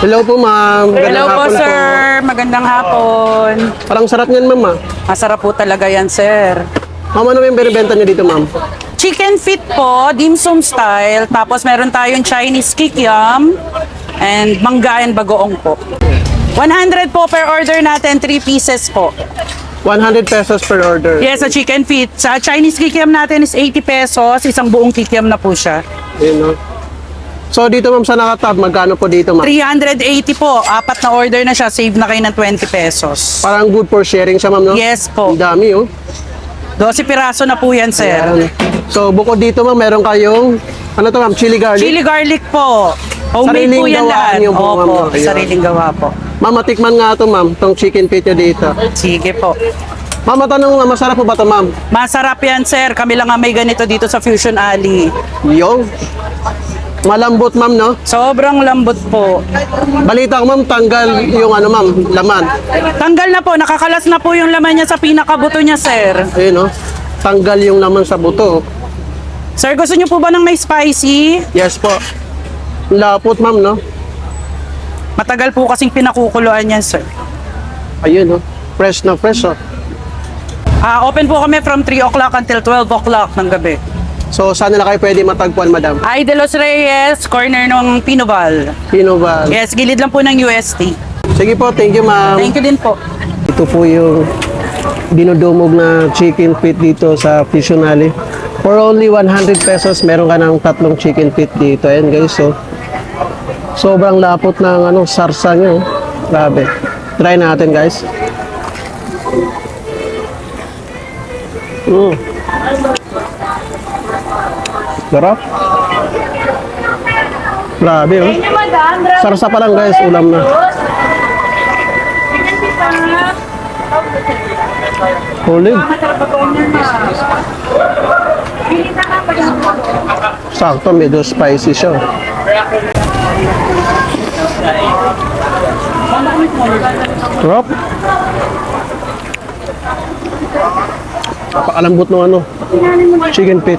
Hello po, ma'am. Hello Magandang po, hapon sir. Magandang hapon. Parang sarap niyan, ma'am. Masarap po talaga yan, sir. Ma'am, ano yung binibenta niyo dito, ma'am? Chicken feet po, dim sum style. Tapos meron tayong Chinese kikiam and mangga and bagoong po. 100 po per order natin, 3 pieces po. 100 pesos per order. Yes, sa chicken feet. Sa Chinese kikiam natin is 80 pesos. Isang buong kikiam na po siya. Yun, no? So, dito, ma'am, sa nakatab, magkano po dito, ma'am? 380 po. 4 na order na siya. Save na kayo ng 20 pesos. Parang good for sharing siya, ma'am, no? Yes po. Ang dami, oh. 12 piraso na po yan, sir. Ayan. So, bukod dito, ma'am, meron kayong, ano to, ma'am? Chili garlic? Chili garlic po. Homemade Sariling po yan gawaan lahat. niyo po, ma'am, Opo, no? Ayan. sariling gawa po. Ma'am, matikman nga to, ma'am, tong chicken feet nyo dito. Sige po. Ma'am, matanong nga, masarap po ba to, ma'am? Masarap yan, sir. Kami lang nga may ganito dito sa Fusion Alley. Yung? Malambot, ma'am, no? Sobrang lambot po. Balita ko, ma'am, tanggal yung ano, ma'am, laman. Tanggal na po. Nakakalas na po yung laman niya sa pinakabuto niya, sir. Ayun, no? Tanggal yung laman sa buto. Sir, gusto niyo po ba ng may spicy? Yes po. Lapot, ma'am, no? Matagal po kasing pinakukuluan yan, sir. Ayun, no? Fresh na fresh, oh. Open po kami from 3 o'clock until 12 o'clock ng gabi. So, saan nila kayo pwede matagpuan, madam? Ay de los Reyes, corner ng Pinoval. Sino ba? Yes, gilid lang po ng UST. Sige po, thank you, ma'am. Thank you din po. Ito po yung dinudumog na chicken feet dito sa Fusion Alley. For only 100 pesos, meron ka ng 3 chicken feet dito. Ayan, guys, so sobrang lapot ng ano, sarsa nyo. Grabe. Try natin, guys. Sarap. Grabe, oh. Sarsa pa lang, guys. Ulam na. Hulig. Sakto, medyo spicy siya. Sarap. Pakalambot ng ano, chicken feet.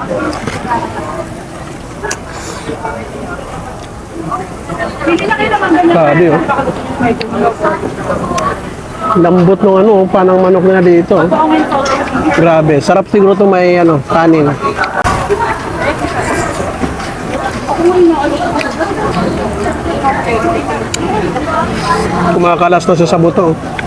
Grabe, oh. Lambot ng ano, panang manok na dito. Oh. Grabe, sarap siguro to may ano, kanin. Kumakalas na siya sa buto. Oh.